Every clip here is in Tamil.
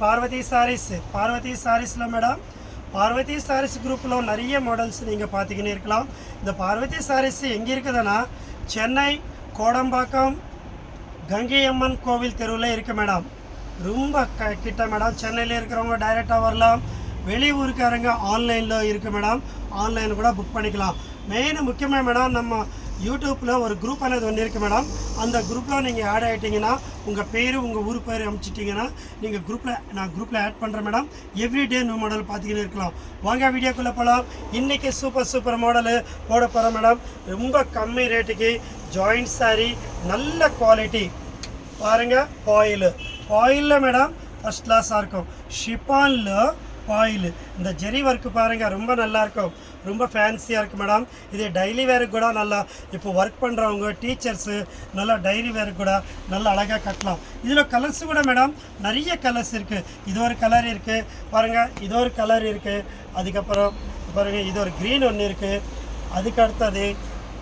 பார்வதி சாரீஸில் மேடம் பார்வதி சாரீஸ் குரூப்பில் நிறைய மாடல்ஸ் நீங்கள் பார்த்துக்கினே இருக்கலாம். இந்த பார்வதி சாரீஸ் எங்கே இருக்குதுன்னா சென்னை கோடம்பாக்கம் கங்கை அம்மன் கோவில் தெருவில் இருக்குது மேடம். ரொம்ப கிட்ட மேடம். சென்னையில் இருக்கிறவங்க டைரெக்டாக வரலாம், வெளியூருக்காரங்க ஆன்லைனில் இருக்குது மேடம். ஆன்லைனில் கூட புக் பண்ணிக்கலாம். மெயின் முக்கியமாக மேடம் நம்ம யூடியூப்பில் ஒரு குரூப் అనేది ஒன்று இருக்குது மேடம். அந்த குரூப்பில் நீங்கள் ஆட் ஆகிட்டிங்கன்னா உங்கள் பேர் உங்கள் ஊர் பேர் அனுப்பிச்சிட்டிங்கன்னா நீங்கள் நான் குரூப்பில் ஆட் பண்ணுறேன் மேடம். எவ்ரிடே நியூ மாடல் பார்த்துக்கின்னு இருக்கலாம். வாங்க வீடியோக்குள்ளே போகலாம். இன்றைக்கி சூப்பர் மாடலு போட போகிறோம் மேடம். ரொம்ப கம்மி ரேட்டுக்கு ஜாயிண்ட் சாரீ, நல்ல குவாலிட்டி பாருங்கள். பாயிலில் மேடம் ஃபஸ்ட் கிளாஸாக இருக்கும். ஷிப்பானில் பாயில் இந்த ஜெரி ஒர்க்கு பாருங்கள், ரொம்ப நல்லாயிருக்கும், ரொம்ப ஃபேன்சியாக இருக்குது மேடம். இது டெய்லி வேருக்கு கூட நல்லா இப்போ ஒர்க் பண்ணுறவங்க டீச்சர்ஸு நல்லா டைரி வேருக்கு கூட நல்லா அழகாக கட்டலாம். இதில் கலர்ஸு கூட மேடம் நிறைய கலர்ஸ் இருக்குது. இது ஒரு கலர் இருக்குது பாருங்கள், இது ஒரு கலர் இருக்குது. அதுக்கப்புறம் பாருங்கள் இது ஒரு க்ரீன் ஒன்று இருக்குது. அதுக்கு அடுத்தது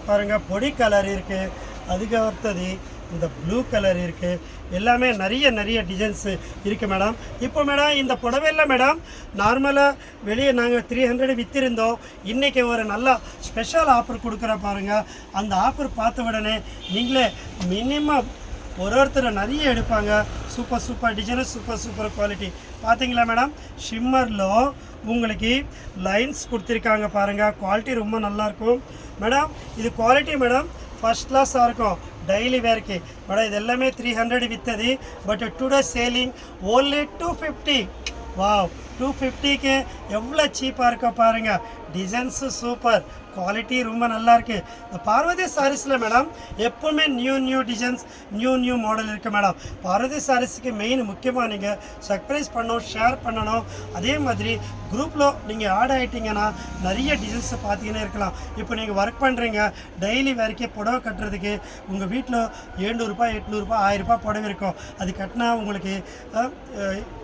பாருங்கள் பொடி கலர் இருக்குது. அதுக்கு அடுத்தது இந்த ப்ளூ கலர் இருக்குது. எல்லாமே நிறைய டிசைன்ஸு இருக்குது மேடம். இப்போ மேடம் இந்த புடவையில் மேடம் நார்மலாக வெளியே நாங்கள் 300 விற்றிருந்தோம். இன்றைக்கி ஒரு நல்ல ஸ்பெஷல் ஆஃபர் கொடுக்குற பாருங்கள். அந்த ஆஃபர் பார்த்த உடனே நீங்களே மினிமம் ஒருத்தர் நிறைய எடுப்பாங்க. சூப்பர் டிசைனு, சூப்பர் குவாலிட்டி பார்த்தீங்களா மேடம். ஷிம்மரில் உங்களுக்கு லைன்ஸ் கொடுத்துருக்காங்க பாருங்கள். குவாலிட்டி ரொம்ப நல்லாயிருக்கும் மேடம். இது குவாலிட்டி மேடம் ஃபஸ்ட் கிளாஸாக இருக்கும். டெய்லி வேர்க்கு மேடம். இது எல்லாமே 300 விற்றது. But today selling only 250. Wow, 250க்கு எவ்வளோ சீப்பாக இருக்கோ பாருங்கள். டிசைன்ஸு சூப்பர், குவாலிட்டி ரொம்ப நல்லாயிருக்கு. இந்த பார்வதி சாரீஸில் மேடம் எப்போவுமே நியூ டிசைன்ஸ் நியூ மாடல் இருக்குது மேடம். பார்வதி சாரீஸுக்கு மெயின் முக்கியமாக நீங்கள் சர்ப்ரைஸ் பண்ணணும், ஷேர் பண்ணணும். அதே மாதிரி குரூப்பில் நீங்கள் ஆட் ஆகிட்டிங்கன்னா நிறைய டிசைன்ஸை பார்த்துக்கினே இருக்கலாம். இப்போ நீங்கள் ஒர்க் பண்ணுறீங்க, டெய்லி வேறுக்கே புடவை கட்டுறதுக்கு உங்கள் வீட்டில் 700 ரூபாய் 800 ரூபாய் 1000 ரூபாய் புடவை இருக்கும். அது கட்டினா உங்களுக்கு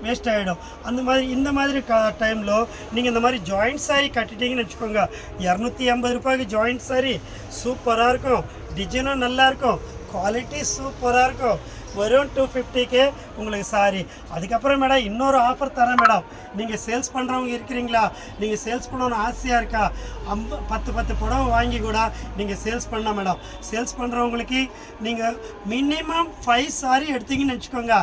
வேஸ்ட் ஆகிடும். இந்த மாதிரி டைமில் நீங்கள் இந்த மாதிரி ஜாயிண்ட் சாரீ கட்டிட்டீங்கன்னு வச்சுக்கோங்க. 250 ரூபாய்க்கு ஜாயிண்ட் சாரீ சூப்பராக இருக்கும். டிசைனும் நல்லாயிருக்கும், குவாலிட்டி சூப்பராக இருக்கும். வெறும் 250க்கு உங்களுக்கு சாரி. அதுக்கப்புறம் மேடம் இன்னொரு ஆஃபர் தரேன் மேடம். நீங்கள் சேல்ஸ் பண்ணுறவங்க இருக்கிறீங்களா, நீங்கள் சேல்ஸ் பண்ணணும்னு ஆசையாக இருக்கா, 10 புடவை வாங்கி கூட நீங்கள் சேல்ஸ் பண்ணலாம் மேடம். சேல்ஸ் பண்ணுறவங்களுக்கு நீங்கள் மினிமம் 5 சாரி எடுத்தீங்கன்னு வச்சுக்கோங்க,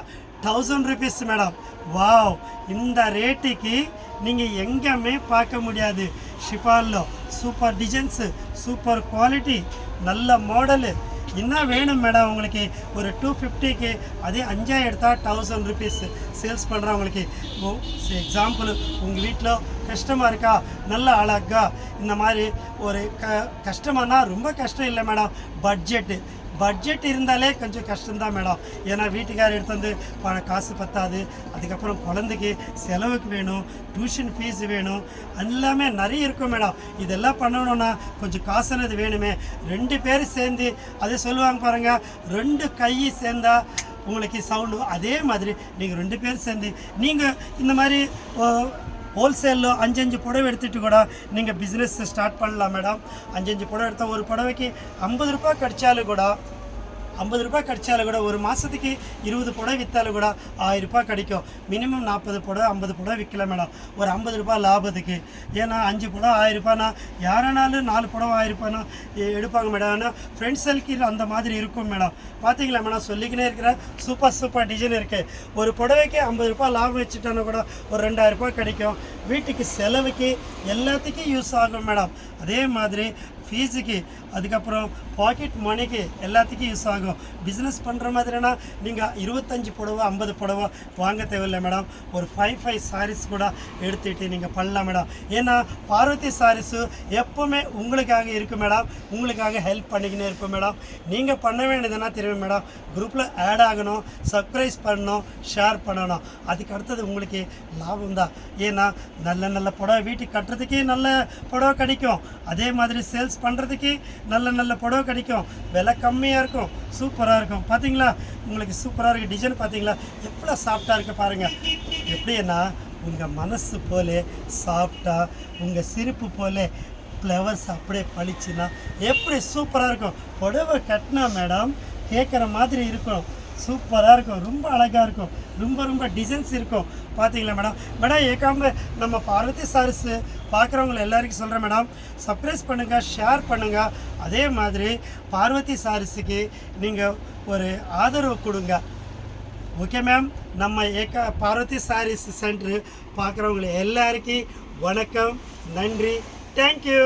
1000 rupees மேடம். வாவ், இந்த ரேட்டுக்கு நீங்கள் எங்கேயுமே பார்க்க முடியாது. ஷிஃபானில் சூப்பர் டிசைன்ஸு, சூப்பர் குவாலிட்டி, நல்ல மாடலு. என்ன வேணும் மேடம் உங்களுக்கு? ஒரு 250க்கு அதே 5 எடுத்தால் 1000 rupees சேல்ஸ் பண்ணுறவங்களுக்கு. எக்ஸாம்பிள் உங்கள் வீட்டில் கஷ்டமாக இருக்கா, நல்ல அழகா இந்த மாதிரி ஒரு கஷ்டமானா ரொம்ப கஷ்டம் இல்லை மேடம். பட்ஜெட் இருந்தாலே கொஞ்சம் கஷ்டம்தான் மேடம். ஏன்னா வீட்டுக்காரர் எடுத்து வந்து காசு பத்தாது. அதுக்கப்புறம் குழந்தைக்கு செலவுக்கு வேணும், டியூஷன் ஃபீஸ் வேணும், எல்லாமே நிறைய இருக்கும் மேடம். இதெல்லாம் பண்ணணுன்னா கொஞ்சம் காசுனது வேணுமே. 2 பேர் சேர்ந்து அதை சொல்லுவாங்க பாருங்கள், 2 கை சேர்ந்தா உங்களுக்கு சவுண்டு. அதே மாதிரி நீங்கள் 2 பேர் சேர்ந்து நீங்கள் இந்த மாதிரி ஹோல்சேலில் 5 புடவை எடுத்துகிட்டு கூட நீங்கள் பிஸ்னஸ் ஸ்டார்ட் பண்ணலாம் மேடம். 5 புடவை எடுத்தால் ஒரு புடவைக்கு 50 ரூபாய் கிடைச்சாலும் கூட ஒரு மாதத்துக்கு 20 புடவை விற்றாலும் கூட 1000 ரூபாய் கிடைக்கும். மினிமம் 40 புடவை 50 புடவை விற்கலாம் மேடம், ஒரு 50 ரூபாய் லாபத்துக்கு. ஏன்னா 5 புடவை 1000 ரூபாய்னா யாரானாலும் 4 புடவை 1000 ரூபாய்னா எடுப்பாங்க மேடம். ஆனால் ஃப்ரெண்ட்ஸ் சர்க்கிள் அந்த மாதிரி இருக்கும் மேடம். பார்த்தீங்களா மேடம், சொல்லிக்கினே இருக்கிற சூப்பர் டிசைன் இருக்குது. ஒரு புடவைக்கு 50 ரூபாய் லாபம் வச்சுட்டோன்னா கூட ஒரு 2000 ரூபாய் கிடைக்கும். வீட்டுக்கு செலவுக்கு எல்லாத்துக்கும் யூஸ் ஆகும் மேடம். அதே மாதிரி ஃபீஸுக்கு, அதுக்கப்புறம் பாக்கெட் மணிக்கு எல்லாத்துக்கும் யூஸ் ஆகும். பிஸ்னஸ் பண்ணுற மாதிரினா நீங்கள் 25 புடவை 50 புடவை வாங்க தேவையில்லை மேடம். ஒரு 5 சாரீஸ் கூட எடுத்துகிட்டு நீங்கள் பண்ணலாம் மேடம். ஏன்னா பார்வதி சாரீஸு எப்போவுமே உங்களுக்காக இருக்கும் மேடம், உங்களுக்காக ஹெல்ப் பண்ணிக்கினே இருப்போம் மேடம். நீங்கள் பண்ண வேண்டியதுன்னா தெரியும் மேடம், குரூப்பில் ஆட் ஆகணும், சப்ஸ்கிரைப் பண்ணணும், ஷேர் பண்ணணும். அதுக்கு அடுத்தது உங்களுக்கு லாபம் தான். ஏன்னா நல்ல புடவை வீட்டுக்கு கட்டுறதுக்கே நல்ல புடவை கிடைக்கும். அதே மாதிரி சேல்ஸ் பண்ணுறதுக்கு நல்ல புடவை கிடைக்கும். விலை கம்மியாக இருக்கும், சூப்பராக இருக்கும். பார்த்தீங்களா, உங்களுக்கு சூப்பராக இருக்குது. டிசைன் பார்த்தீங்களா எவ்வளோ சாஃப்டாக இருக்குது பாருங்கள். எப்படின்னா உங்கள் மனசு போல சாஃப்டாக, உங்கள் சிரிப்பு போல ஃப்ளவர்ஸ் அப்படியே பளிச்சுன்னா எப்படி சூப்பராக இருக்கும். புடவை கட்டினா மேடம் கேட்குற மாதிரி இருக்கும். சூப்பராக இருக்கும், ரொம்ப அழகாக இருக்கும், ரொம்ப டிசைன்ஸ் இருக்கும். பார்த்தீங்களா மேடம்? மேடம் ஏற்காம நம்ம பார்வதி சாரீஸு பார்க்குறவங்க எல்லாருக்கும் சொல்கிறேன் மேடம், சப்ஸ்கிரைப் பண்ணுங்கள், ஷேர் பண்ணுங்கள். அதே மாதிரி பார்வதி சாரீஸுக்கு நீங்கள் ஒரு ஆதரவு கொடுங்க. Okay ma'am. நம்ம பார்வதி சாரீஸ் சென்டரு பார்க்குறவங்க எல்லாருக்கும் வணக்கம், நன்றி, தேங்க்யூ.